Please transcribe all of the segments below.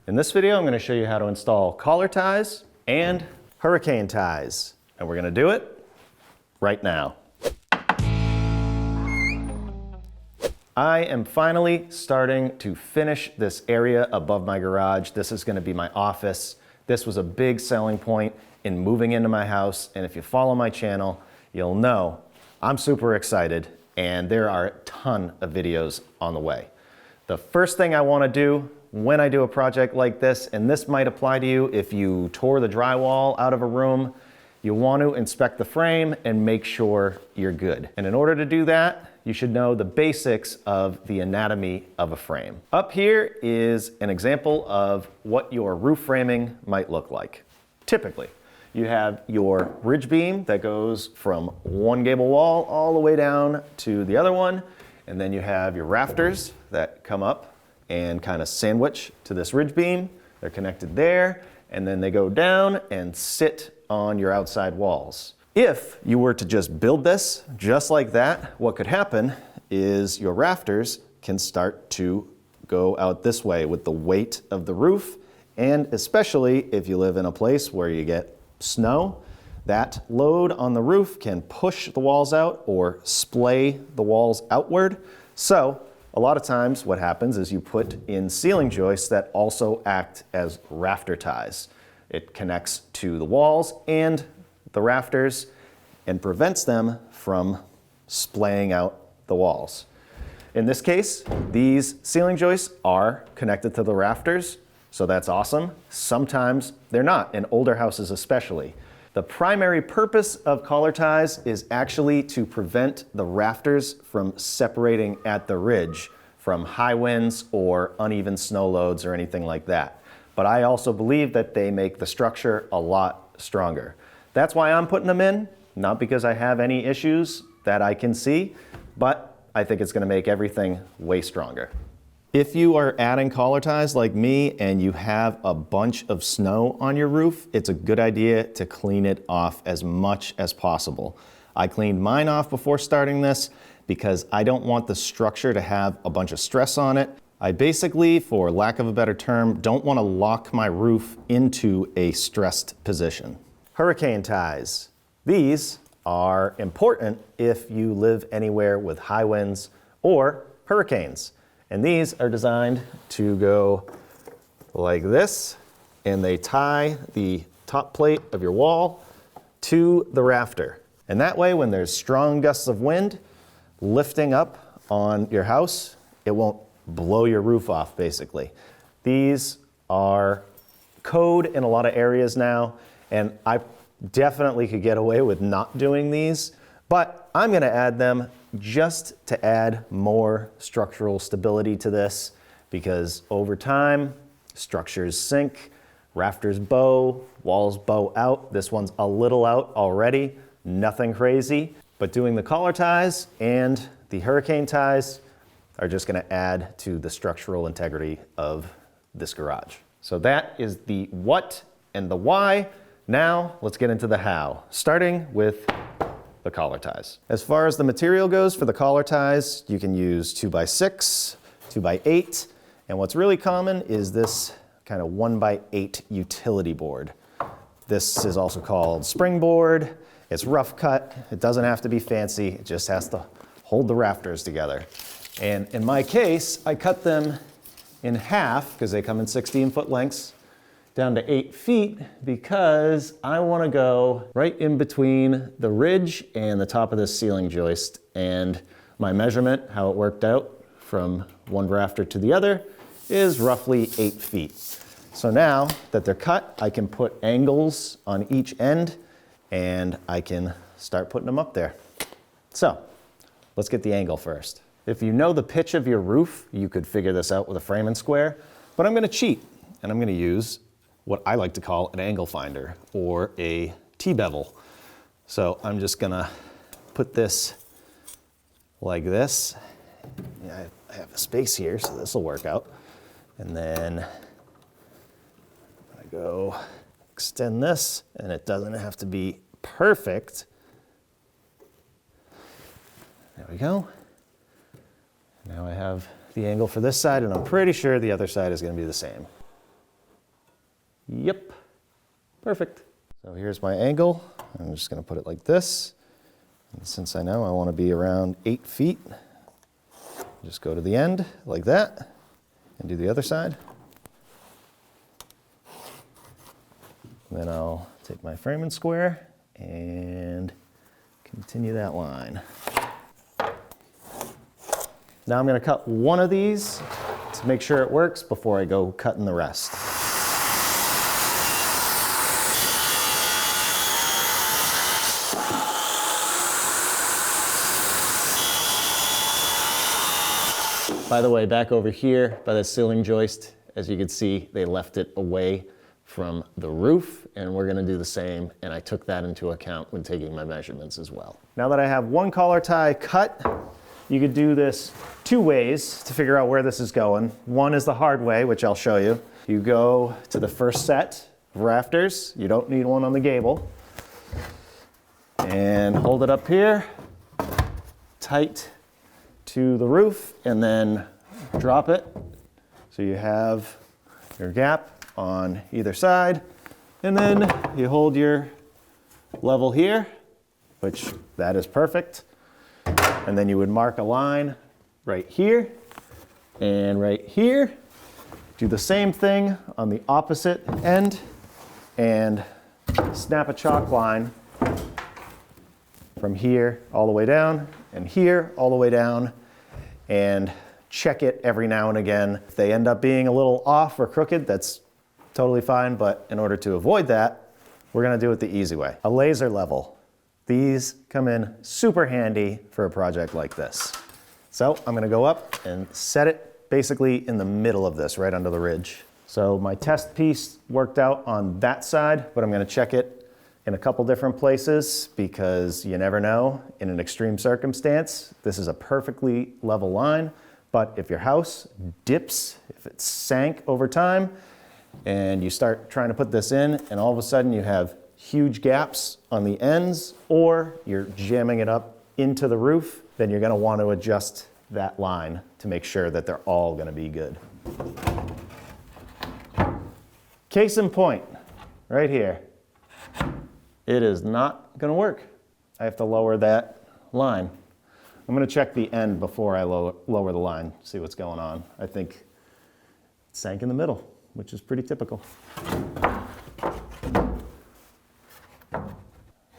In this video, I'm going to show you how to install collar ties and hurricane ties. And we're going to do it right now. I am finally starting to finish this area above my garage. This is going to be my office. This was a big selling point in moving into my house. And if you follow my channel, you'll know I'm super excited and there are a ton of videos on the way. The first thing I want to do when I do a project like this, and this might apply to you if you tore the drywall out of a room, you want to inspect the frame and make sure you're good. And in order to do that, you should know the basics of the anatomy of a frame. Up here is an example of what your roof framing might look like. Typically, you have your ridge beam that goes from one gable wall all the way down to the other one, and then you have your rafters that come up and kind of sandwich to this ridge beam. They're connected there, and then they go down and sit on your outside walls. If you were to just build this just like that, what could happen is your rafters can start to go out this way with the weight of the roof, and especially if you live in a place where you get snow, that load on the roof can push the walls out or splay the walls outward. So a lot of times what happens is you put in ceiling joists that also act as rafter ties. It connects to the walls and the rafters and prevents them from splaying out the walls. In this case, these ceiling joists are connected to the rafters, so that's awesome. Sometimes they're not, in older houses especially. The primary purpose of collar ties is actually to prevent the rafters from separating at the ridge from high winds or uneven snow loads or anything like that. But I also believe that they make the structure a lot stronger. That's why I'm putting them in, not because I have any issues that I can see, but I think it's going to make everything way stronger. If you are adding collar ties like me and you have a bunch of snow on your roof, it's a good idea to clean it off as much as possible. I cleaned mine off before starting this because I don't want the structure to have a bunch of stress on it. I basically, for lack of a better term, don't want to lock my roof into a stressed position. Hurricane ties. These are important if you live anywhere with high winds or hurricanes. And these are designed to go like this, and they tie the top plate of your wall to the rafter. And that way, when there's strong gusts of wind lifting up on your house, it won't blow your roof off, basically. These are code in a lot of areas now, and I definitely could get away with not doing these, but I'm gonna add them just to add more structural stability to this, because over time, structures sink, rafters bow, walls bow out. This one's a little out already, nothing crazy, but doing the collar ties and the hurricane ties are just gonna add to the structural integrity of this garage. So that is the what and the why. Now let's get into the how, starting with the collar ties. As far as the material goes for the collar ties, you can use 2x6, 2x8, and what's really common is this kind of 1x8 utility board. This is also called springboard. It's rough cut. It doesn't have to be fancy. It just has to hold the rafters together. And in my case, I cut them in half because they come in 16-foot lengths, down to 8 feet, because I want to go right in between the ridge and the top of this ceiling joist. And my measurement, how it worked out from one rafter to the other, is roughly 8 feet. So now that they're cut, I can put angles on each end and I can start putting them up there. So let's get the angle first. If you know the pitch of your roof, you could figure this out with a frame and square, but I'm gonna cheat and I'm gonna use what I like to call an angle finder or a T-bevel. So I'm just gonna put this like this. Yeah, I have a space here, so this will work out. And then I go extend this, and it doesn't have to be perfect. There we go. Now I have the angle for this side, and I'm pretty sure the other side is gonna be the same. Yep, perfect. So here's my angle. I'm just gonna put it like this. And since I know I wanna be around 8 feet, just go to the end like that and do the other side. Then I'll take my framing square and continue that line. Now I'm going to cut one of these to make sure it works before I go cutting the rest. By the way, back over here by the ceiling joist, as you can see, they left it away from the roof, and we're gonna do the same, and I took that into account when taking my measurements as well. Now that I have one collar tie cut, you could do this 2 ways to figure out where this is going. One is the hard way, which I'll show you. You go to the first set of rafters. You don't need one on the gable. And hold it up here, tight to the roof, and then drop it. So you have your gap on either side, and then you hold your level here, which that is perfect. And then you would mark a line right here and right here. Do the same thing on the opposite end and snap a chalk line from here all the way down and here all the way down, and check it every now and again. If they end up being a little off or crooked, that's totally fine, but in order to avoid that, we're gonna do it the easy way. A laser level. These come in super handy for a project like this. So I'm gonna go up and set it basically in the middle of this, right under the ridge. So my test piece worked out on that side, but I'm gonna check it in a couple different places because you never know. In an extreme circumstance, this is a perfectly level line, but if your house dips, if it sank over time, and you start trying to put this in, and all of a sudden you have huge gaps on the ends, or you're jamming it up into the roof, then you're gonna want to adjust that line to make sure that they're all gonna be good. Case in point, right here. It is not gonna work. I have to lower that line. I'm gonna check the end before I lower the line, see what's going on. I think it sank in the middle, which is pretty typical.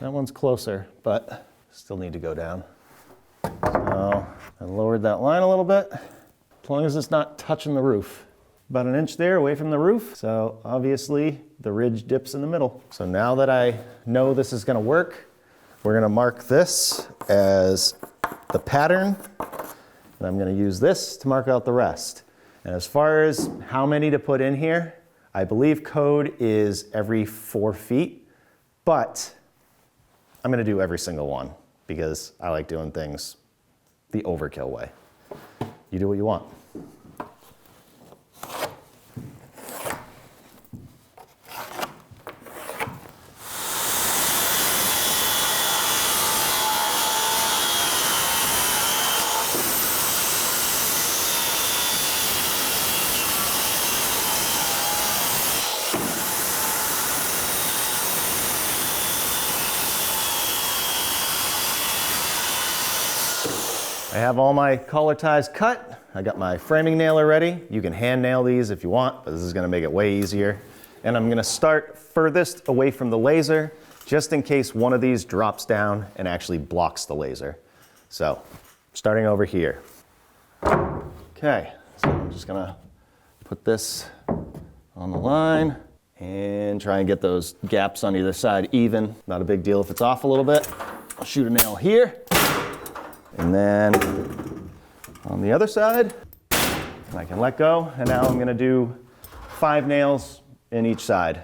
That one's closer, but still need to go down. So I lowered that line a little bit, as long as it's not touching the roof. About an inch there away from the roof, so obviously the ridge dips in the middle. So now that I know this is gonna work, we're gonna mark this as the pattern, and I'm gonna use this to mark out the rest. And as far as how many to put in here, I believe code is every 4 feet, but I'm gonna do every single one because I like doing things the overkill way. You do what you want. I have all my collar ties cut. I got my framing nailer ready. You can hand nail these if you want, but this is gonna make it way easier. And I'm gonna start furthest away from the laser, just in case one of these drops down and actually blocks the laser. So, starting over here. Okay, so I'm just gonna put this on the line and try and get those gaps on either side even. Not a big deal if it's off a little bit. I'll shoot a nail here. And then on the other side, I can let go, and now I'm gonna do 5 nails in each side.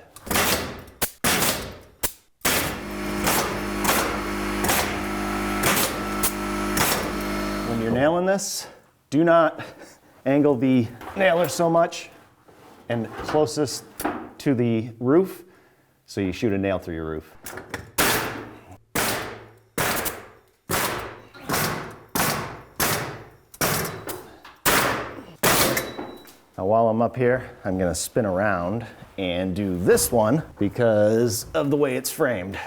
When you're nailing this, do not angle the nailer so much and closest to the roof, so you shoot a nail through your roof. Now while I'm up here, I'm gonna spin around and do this one because of the way it's framed.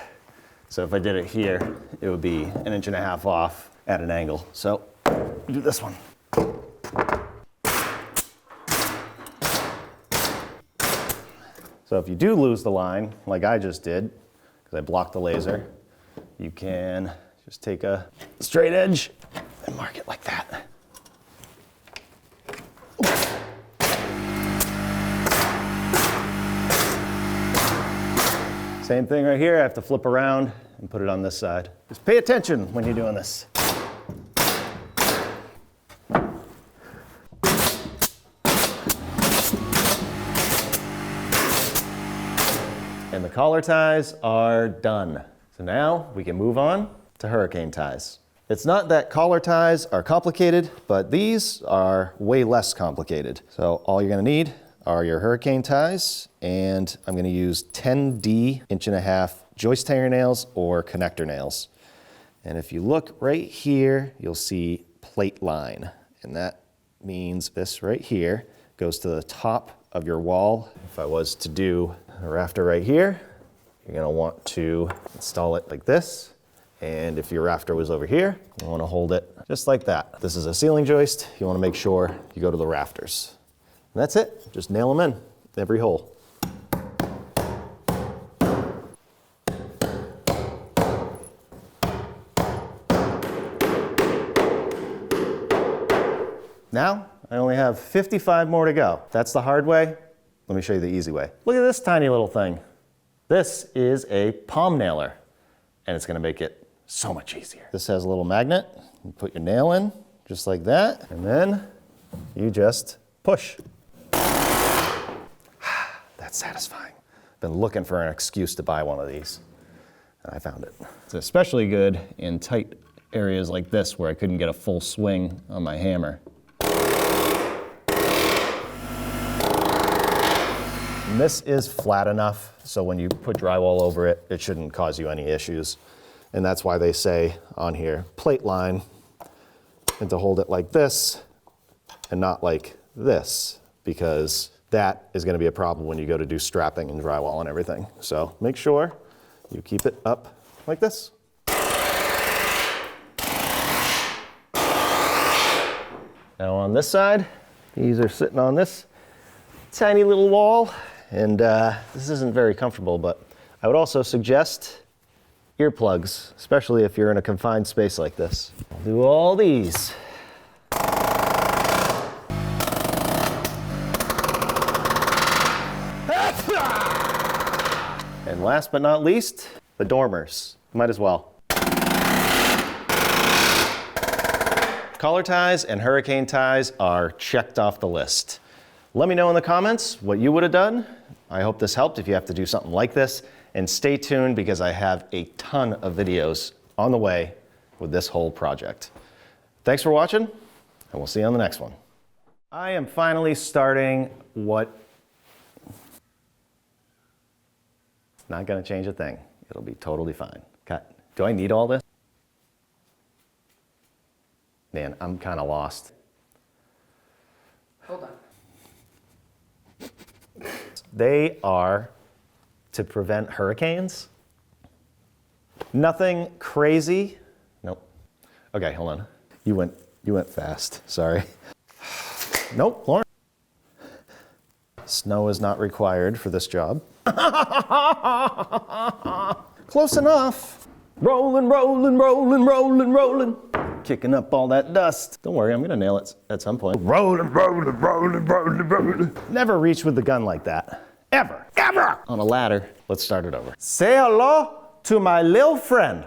So if I did it here, it would be 1.5 inches off at an angle. So do this one. So if you do lose the line, like I just did, because I blocked the laser, you can just take a straight edge and mark it like that. Same thing right here, I have to flip around and put it on this side. Just pay attention when you're doing this. And the collar ties are done. So now we can move on to hurricane ties. It's not that collar ties are complicated, but these are way less complicated. So all you're gonna need are your hurricane ties, and I'm gonna use 10D 1.5 joist hanger nails or connector nails. And if you look right here, you'll see plate line. And that means this right here goes to the top of your wall. If I was to do a rafter right here, you're gonna want to install it like this. And if your rafter was over here, you wanna hold it just like that. This is a ceiling joist. You wanna make sure you go to the rafters. And that's it, just nail them in, every hole. Now, I only have 55 more to go. That's the hard way. Let me show you the easy way. Look at this tiny little thing. This is a palm nailer, and it's gonna make it so much easier. This has a little magnet. You put your nail in, just like that, and then you just push. That's satisfying. Been looking for an excuse to buy one of these, and I found it. It's especially good in tight areas like this where I couldn't get a full swing on my hammer. And this is flat enough, so when you put drywall over it, it shouldn't cause you any issues. And that's why they say on here, plate line, and to hold it like this and not like this, because that is gonna be a problem when you go to do strapping and drywall and everything. So make sure you keep it up like this. Now on this side, these are sitting on this tiny little wall, and this isn't very comfortable, but I would also suggest earplugs, especially if you're in a confined space like this. I'll do all these. And last but not least, the dormers. Might as well. Collar ties and hurricane ties are checked off the list. Let me know in the comments what you would have done. I hope this helped if you have to do something like this. And stay tuned because I have a ton of videos on the way with this whole project. Thanks for watching, and we'll see you on the next one. I am finally starting what... Not gonna change a thing. It'll be totally fine. Cut. Do I need all this? Man, I'm kind of lost. Hold on. They are to prevent hurricanes. Nothing crazy. Nope. Okay, hold on. You went fast. Sorry. Nope, Lauren. Snow is not required for this job. Close enough. Rolling, rolling, rolling, rolling, rolling. Kicking up all that dust. Don't worry, I'm gonna nail it at some point. Rolling, rolling, rolling, rolling, rolling. Never reach with the gun like that. Ever, ever. On a ladder. Let's start it over. Say hello to my little friend.